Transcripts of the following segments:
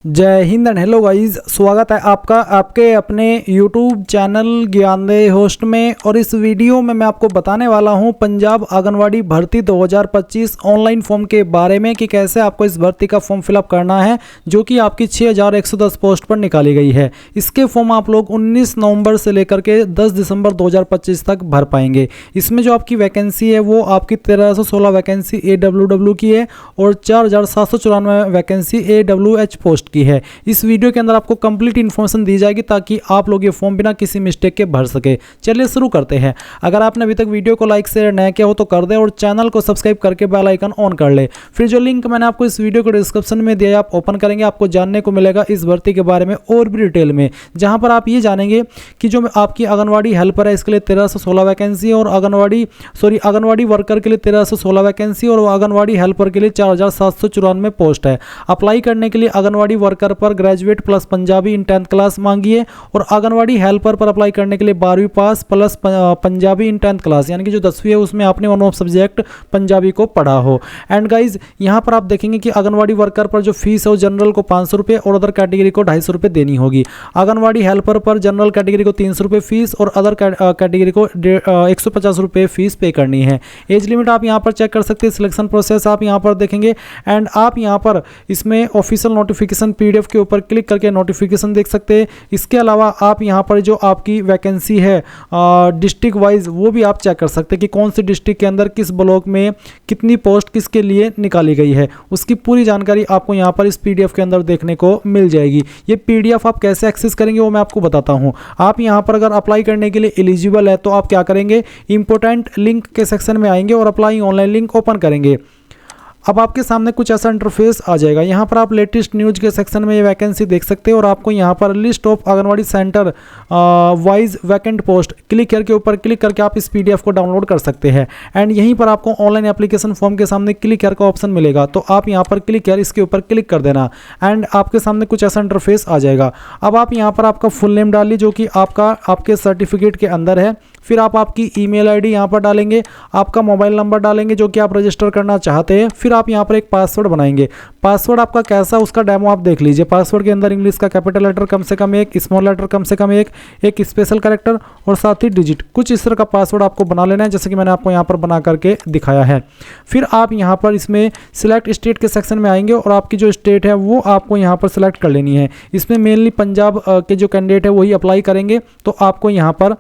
जय Hind and hello guys, स्वागत है आपका आपके अपने YouTube चैनल ज्ञानदेह होस्ट में। और इस वीडियो में मैं आपको बताने वाला हूं पंजाब आंगनवाड़ी भर्ती 2025 ऑनलाइन फॉर्म के बारे में कि कैसे आपको इस भर्ती का फॉर्म फिलअप करना है, जो कि आपकी 6110 पोस्ट पर निकाली गई है। इसके फॉर्म आप लोग 19 नवंबर से लेकर के 10 दिसंबर 2025 तक भर पाएंगे। इसमें जो आपकी वैकेंसी है वो आपकी 1316 वैकेंसी AWW की है और 4794 वैकेंसी AWH पोस्ट की है। इस वीडियो के अंदर आपको कंप्लीट इन्फॉर्मेशन दी जाएगी ताकि आप लोग ये फॉर्म बिना किसी मिस्टेक के भर सके। चलिए शुरू करते हैं। अगर आपने अभी तक वीडियो को लाइक शेयर नया किया हो तो कर दे और चैनल को सब्सक्राइब करके बेल आइकन ऑन कर ले। फिर जो लिंक मैंने आपको इस वीडियो के डिस्क्रिप्शन में दिया है आप ओपन करेंगे, आपको जानने को मिलेगा इस भर्ती के बारे में और भी डिटेल में, जहां पर आप ये जानेंगे कि जो आपकी आंगनवाड़ी हेल्पर है इसके लिए 1316 वैकेंसी और आंगनवाड़ी वर्कर के लिए 1316 वैकेंसी और आंगनवाड़ी हेल्पर के लिए 4794 पोस्ट है। अप्लाई करने के लिए आंगनवाड़ी वर्कर पर ग्रेजुएट प्लस पंजाबी इन 10th क्लास मांगी है और आंगनवाड़ी हेल्पर पर अप्लाई करने के लिए 12वीं पास प्लस पंजाबी इन 10th क्लास, यानी कि जो 10वीं है उसमें आपने वन ऑफ सब्जेक्ट पंजाबी को पढ़ा हो। एंड गाइज यहाँ पर आप देखेंगे कि आंगनवाड़ी वर्कर पर जो फीस है वो जनरल को 500 रुपये और अदर कैटेगरी को 250 रुपये देनी होगी। आंगनवाड़ी हेल्पर पर जनरल कैटेगरी को 300 रुपये फीस और अदर कैटेगरी को 150 रुपये फीस पे करनी है। एज लिमिट आप यहाँ पर चेक कर सकते हैं। सिलेक्शन प्रोसेस आप यहाँ पर देखेंगे एंड आप यहाँ पर इसमें ऑफिशियल नोटिफिकेशन PDF के ऊपर क्लिक करके नोटिफिकेशन देख सकते हैं। इसके अलावा आप यहाँ पर जो आपकी वैकेंसी है डिस्ट्रिक्ट वाइज वो भी आप चेक कर सकते हैं कि कौन सी डिस्ट्रिक्ट के अंदर किस ब्लॉक में कितनी पोस्ट किसके लिए निकाली गई है। उसकी पूरी जानकारी आपको यहाँ पर इस PDF के अंदर देखने को मिल जाएगी। ये PDF आप कैसे एक्सेस करेंगे वो मैं आपको बताता हूँ। आप यहाँ पर अगर अप्लाई करने के लिए एलिजिबल है तो आप क्या करेंगे, इंपॉर्टेंट लिंक के सेक्शन में आएंगे और अप्लाई ऑनलाइन लिंक ओपन करेंगे। अब आपके सामने कुछ ऐसा इंटरफेस आ जाएगा। यहाँ पर आप लेटेस्ट न्यूज़ के सेक्शन में ये वैकेंसी देख सकते हैं और आपको यहाँ पर list of anganwadi centre wise vacant post click करके ऊपर क्लिक करके आप इस PDF को डाउनलोड कर सकते हैं। एंड यहीं पर आपको ऑनलाइन एप्लीकेशन फॉर्म के सामने क्लिक कर का ऑप्शन मिलेगा, तो आप यहाँ पर क्लिक कर इसके ऊपर क्लिक कर देना एंड आपके सामने कुछ ऐसा इंटरफेस आ जाएगा। अब आप यहाँ पर आपका फुल नेम डालिए जो कि आपके सर्टिफिकेट के अंदर है। फिर आप आपकी ईमेल आईडी यहाँ पर डालेंगे, आपका मोबाइल नंबर डालेंगे जो कि आप रजिस्टर करना चाहते हैं। फिर आप यहाँ पर एक पासवर्ड बनाएंगे। पासवर्ड आपका कैसा उसका डेमो आप देख लीजिए। पासवर्ड के अंदर इंग्लिश का कैपिटल लेटर कम से कम एक, स्मॉल लेटर कम से कम एक स्पेशल कैरेक्टर और साथ ही डिजिट, कुछ इस तरह का पासवर्ड आपको बना लेना है जैसे कि मैंने आपको यहाँ पर बना करके दिखाया है। फिर आप यहाँ पर इसमें सिलेक्ट स्टेट के सेक्शन में आएंगे और आपकी जो स्टेट है वो आपको यहाँ पर सिलेक्ट कर लेनी है। इसमें मेनली पंजाब के जो कैंडिडेट है वही अप्लाई करेंगे, तो आपको यहाँ पर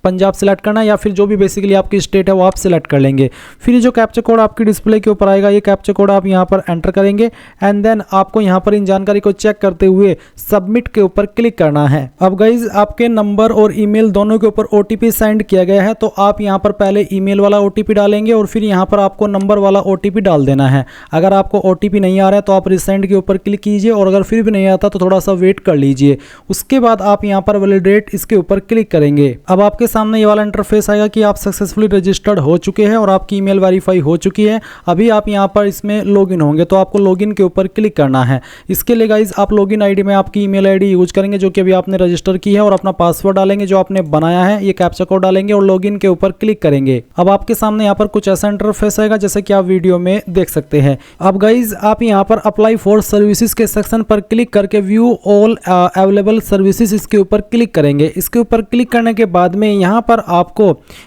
पंजाब सेलेक्ट करना है या फिर जो भी बेसिकली आपकी स्टेट है वो आप सिलेक्ट कर लेंगे। फिर ये जो कैप्चा कोड आपकी डिस्प्ले के ऊपर आएगा, ये कैप्चा कोड आप यहाँ पर एंटर करेंगे एंड देन आपको यहाँ पर इन जानकारी को चेक करते हुए सबमिट के ऊपर क्लिक करना है। अब गाइज आपके नंबर और ईमेल दोनों के ऊपर OTP सेंड किया गया है, तो आप यहाँ पर पहले ईमेल वाला OTP डालेंगे और फिर यहाँ पर आपको नंबर वाला OTP डाल देना है। अगर आपको OTP नहीं आ रहा है तो आप रिसेंड के ऊपर क्लिक कीजिए और अगर फिर भी नहीं आता तो थोड़ा सा वेट कर लीजिए। उसके बाद आप यहाँ पर वैलिडेट इसके ऊपर क्लिक करेंगे। अब आपके सामने ये वाला इंटरफेस आएगा कि आप सक्सेसफुली रजिस्टर्ड हो चुके हैं और आपकी ईमेल वेरीफाई हो चुकी है। अभी आप यहाँ पर इसमें लॉगिन होंगे, तो आपको लॉगिन के ऊपर क्लिक करना है। इसके लिए गाइज आप लॉगिन आईडी में आपकी ईमेल आईडी यूज करेंगे जो कि अभी आपने रजिस्टर की है और अपना पासवर्ड डालेंगे जो आपने बनाया है, ये कैप्चा कोड डालेंगे और लॉगिन के ऊपर क्लिक करेंगे। अब आपके सामने यहाँ पर कुछ ऐसा इंटरफेस आएगा जैसे कि आप वीडियो में देख सकते हैं। अब गाइज आप यहाँ पर अप्लाई फॉर सर्विसेज के सेक्शन पर क्लिक करके व्यू ऑल अवेलेबल सर्विसेज इसके ऊपर क्लिक करेंगे। इसके ऊपर क्लिक करने के बाद में यहाँ पर आपको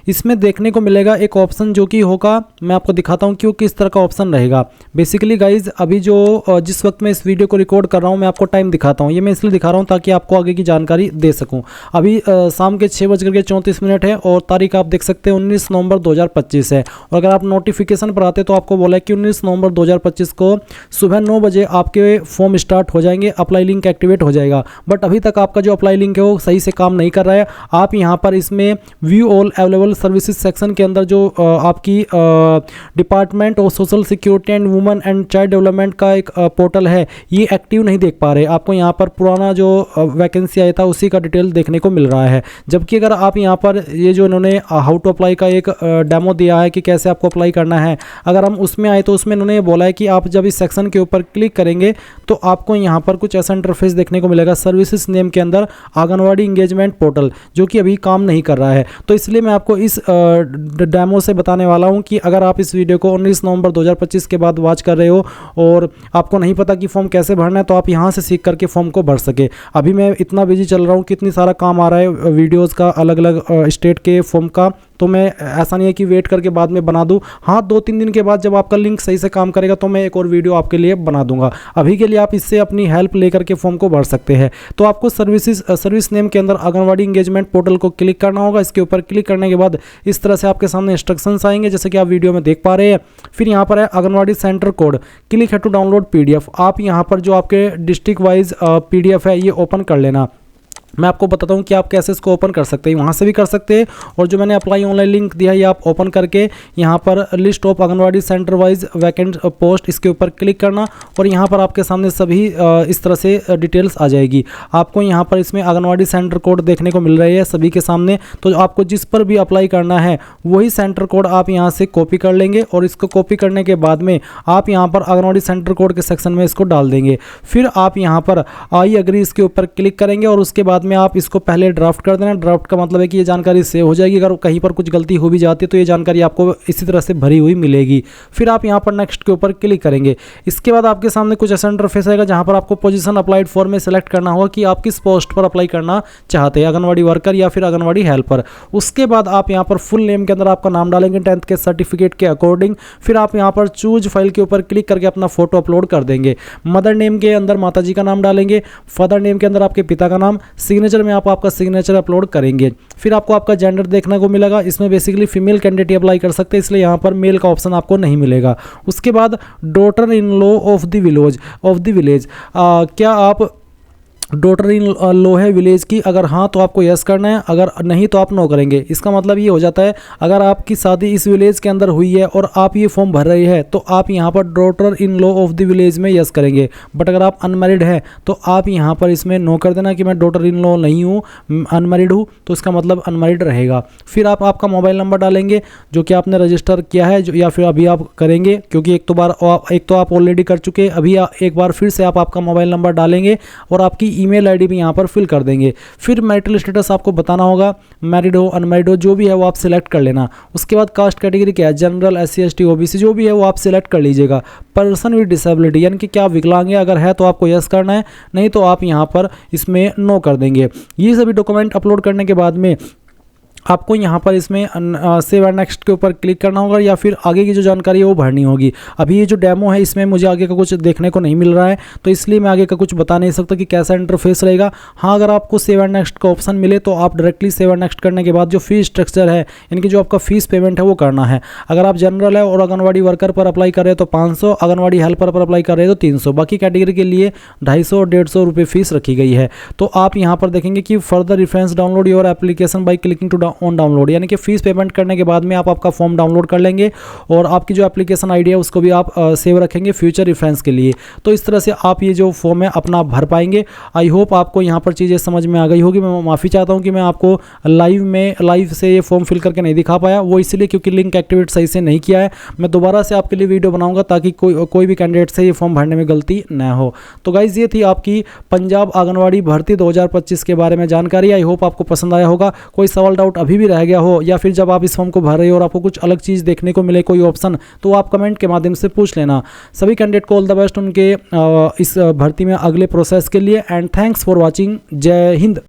इसमें देखने को मिलेगा एक ऑप्शन जो कि होगा, मैं आपको दिखाता हूँ कि वो किस तरह का ऑप्शन रहेगा। बेसिकली गाइज अभी जो जिस वक्त मैं इस वीडियो को रिकॉर्ड कर रहा हूँ मैं आपको टाइम दिखाता हूँ। ये मैं इसलिए दिखा रहा हूँ ताकि आपको आगे की जानकारी दे सकूँ। अभी शाम के 6:34 है और तारीख आप देख सकते हैं 19 नवंबर 2025 है। और अगर आप नोटिफिकेशन पर आते तो आपको बोला है कि 19 नवंबर 2025 को सुबह 9 बजे आपके फॉर्म स्टार्ट हो जाएंगे, अप्लाई लिंक एक्टिवेट हो जाएगा। बट अभी तक आपका जो अप्लाई लिंक है वो सही से काम नहीं कर रहा है। आप यहाँ पर इसमें view all available services section के अंदर जो आपकी department of social security and women and child development का एक पोर्टल है, ये एक्टिव नहीं देख पा रहे। आपको यहाँ पर पुराना जो वैकेंसी आया था उसी का डिटेल देखने को मिल रहा है। जबकि अगर आप यहाँ पर ये जो इन्होंने हाउ टू अप्लाई का एक डेमो दिया है कि कैसे आपको अप्लाई करना है, अगर हम उसमें आए तो उसमें इन्होंने बोला है कि आप जब इस सेक्शन के ऊपर क्लिक करेंगे तो आपको यहाँ पर कुछ ऐसा इंटरफेस देखने को मिलेगा सर्विसेज नेम के अंदर आंगनवाड़ी इंगेजमेंट पोर्टल, जो कि अभी काम नहीं कर कर रहा है। तो इसलिए मैं आपको इस डेमो से बताने वाला हूं कि अगर आप इस वीडियो को 19 नवंबर 2025 के बाद वॉच कर रहे हो और आपको नहीं पता कि फॉर्म कैसे भरना है, तो आप यहां से सीख करके फॉर्म को भर सके। अभी मैं इतना बिजी चल रहा हूं कि इतनी सारा काम आ रहा है वीडियोज़ का, अलग अलग स्टेट के फॉर्म का, तो मैं ऐसा नहीं है कि वेट करके बाद में बना दूं। हाँ, 2-3 दिन के बाद जब आपका लिंक सही से काम करेगा तो मैं एक और वीडियो आपके लिए बना दूंगा। अभी के लिए आप इससे अपनी हेल्प लेकर के फॉर्म को भर सकते हैं। तो आपको सर्विस नेम के अंदर आंगनवाड़ी इंगेजमेंट पोर्टल को क्लिक करना होगा। इसके ऊपर क्लिक करने के बाद इस तरह से आपके सामने इंस्ट्रक्शंस आएंगे, जैसे कि आप वीडियो में देख पा रहे हैं। फिर यहाँ पर है आंगनवाड़ी सेंटर कोड, क्लिक है टू डाउनलोड PDF। आप यहाँ पर जो आपके डिस्ट्रिक्ट वाइज PDF है ये ओपन कर लेना। मैं आपको बताता हूँ कि आप कैसे इसको ओपन कर सकते हैं, वहाँ से भी कर सकते हैं, और जो मैंने अप्लाई ऑनलाइन लिंक दिया है ये आप ओपन करके यहाँ पर list of anganwadi centre wise vacant post, इसके ऊपर क्लिक करना और यहाँ पर आपके सामने सभी इस तरह से डिटेल्स आ जाएगी। आपको यहाँ पर इसमें आंगनवाड़ी सेंटर कोड देखने को मिल रही है सभी के सामने। तो आपको जिस पर भी अप्लाई करना है वही सेंटर कोड आप यहाँ से कॉपी कर लेंगे और इसको कॉपी करने के बाद में आप यहाँ पर आंगनवाड़ी सेंटर कोड के सेक्शन में इसको डाल देंगे। फिर आप यहाँ पर आई एग्री इसके ऊपर क्लिक करेंगे और उसके बाद में आप इसको पहले ड्राफ्ट कर देना। ड्राफ्ट का मतलब है कि ये जानकारी सेव हो जाएगी, अगर कहीं पर कुछ गलती हो भी जाती है तो ये जानकारी आपको इसी तरह से भरी हुई मिलेगी। फिर आप यहाँ पर नेक्स्ट के ऊपर क्लिक करेंगे। इसके बाद आपके सामने कुछ ऐसा इंटरफेस आएगा जहाँ पर आपको पोजीशन अप्लाइड फॉर में सेलेक्ट करना होगा कि आप किस पोस्ट पर अप्लाई करना चाहते हैं, आंगनवाड़ी वर्कर या फिर आंगनवाड़ी हेल्पर। उसके बाद आप यहाँ पर फुल नेम के अंदर आपका नाम डालेंगे 10th के सर्टिफिकेट के अकॉर्डिंग। फिर आप यहाँ पर चूज फाइल के ऊपर क्लिक करके अपना फोटो अपलोड कर देंगे। मदर नेम के अंदर माता जी का नाम डालेंगे, फादर नेम के अंदर आपके पिता का नाम, सिग्नेचर में आप आपका सिग्नेचर अपलोड करेंगे। फिर आपको आपका जेंडर देखने को मिलेगा। इसमें बेसिकली फीमेल कैंडिडेट अप्लाई कर सकते हैं, इसलिए यहाँ पर मेल का ऑप्शन आपको नहीं मिलेगा। उसके बाद daughter in law of the village, क्या आप डॉटर इन लॉ है विलेज की? अगर हाँ तो आपको यस करना है, अगर नहीं तो आप नो करेंगे। इसका मतलब ये हो जाता है अगर आपकी शादी इस विलेज के अंदर हुई है और आप ये फॉर्म भर रहे हैं तो आप यहाँ पर daughter in law of the village में यस करेंगे। बट अगर आप अनमैरिड हैं तो आप यहाँ पर इसमें नो कर देना कि मैं डॉटर इन लॉ नहीं हूँ, अनमैरिड हूँ, तो इसका मतलब अनमैरिड रहेगा। फिर आप आपका मोबाइल नंबर डालेंगे जो कि आपने रजिस्टर किया है या फिर अभी आप करेंगे, क्योंकि एक तो आप ऑलरेडी कर चुके हैं, अभी एक बार फिर से आप आपका मोबाइल नंबर डालेंगे और आपकी ईमेल आईडी भी यहाँ पर फिल कर देंगे। फिर मैरिटल स्टेटस आपको बताना होगा, मैरिड हो अनमैरिड हो जो भी है वो आप सिलेक्ट कर लेना। उसके बाद कास्ट कैटेगरी क्या है, जनरल, SC ST OBC जो भी है वो आप सिलेक्ट कर लीजिएगा। पर्सन विद डिसेबिलिटी यानी कि क्या विकलांग है, अगर है तो आपको यस करना है, नहीं तो आप यहाँ पर इसमें नो कर देंगे। ये सभी डॉक्यूमेंट अपलोड करने के बाद में आपको यहाँ पर इसमें सेव एंड नेक्स्ट के ऊपर क्लिक करना होगा या फिर आगे की जो जानकारी है वो भरनी होगी। अभी ये जो डेमो है इसमें मुझे आगे का कुछ देखने को नहीं मिल रहा है, तो इसलिए मैं आगे का कुछ बता नहीं सकता कि कैसा इंटरफेस रहेगा। हाँ, अगर आपको सेव एंड नेक्स्ट का ऑप्शन मिले तो आप डायरेक्टली सेव एंड नेक्स्ट करने के बाद जो फीस स्ट्रक्चर है, यानी कि जो आपका फीस पेमेंट है वो करना है। अगर आप जनरल है और आंगनवाड़ी वर्कर पर अप्लाई कर रहे हो तो 500, आंगनवाड़ी हेल्पर पर अप्लाई कर रहे हो तो 300, बाकी कैटेगरी के लिए 250 और 150 रुपये फीस रखी गई है। तो आप यहाँ पर देखेंगे कि further reference download your application by clicking to on download, यानी कि फीस पेमेंट करने के बाद में आप आपका फॉर्म डाउनलोड कर लेंगे और आपकी जो एप्लीकेशन आईडी है उसको भी आप सेव रखेंगे फ्यूचर रेफरेंस के लिए। तो इस तरह से आप ये जो फॉर्म है अपना भर पाएंगे। आई होप आपको यहाँ पर चीज़ें समझ में आ गई होगी। मैं माफ़ी चाहता हूँ कि मैं आपको लाइव से ये फॉर्म फिल करके नहीं दिखा पाया, वो इसलिए क्योंकि लिंक एक्टिवेट सही से नहीं किया है। मैं दोबारा से आपके लिए वीडियो बनाऊंगा ताकि कोई भी कैंडिडेट से ये फॉर्म भरने में गलती न हो। तो गाइज ये थी आपकी पंजाब आंगनवाड़ी भर्ती 2025 के बारे में जानकारी। आई होप आपको पसंद आया होगा। कोई सवाल डाउट अभी भी रह गया हो या फिर जब आप इस फॉर्म को भर रहे हो और आपको कुछ अलग चीज़ देखने को मिले, कोई ऑप्शन, तो आप कमेंट के माध्यम से पूछ लेना। सभी कैंडिडेट को ऑल द बेस्ट उनके इस भर्ती में अगले प्रोसेस के लिए। And thanks for watching. जय हिंद।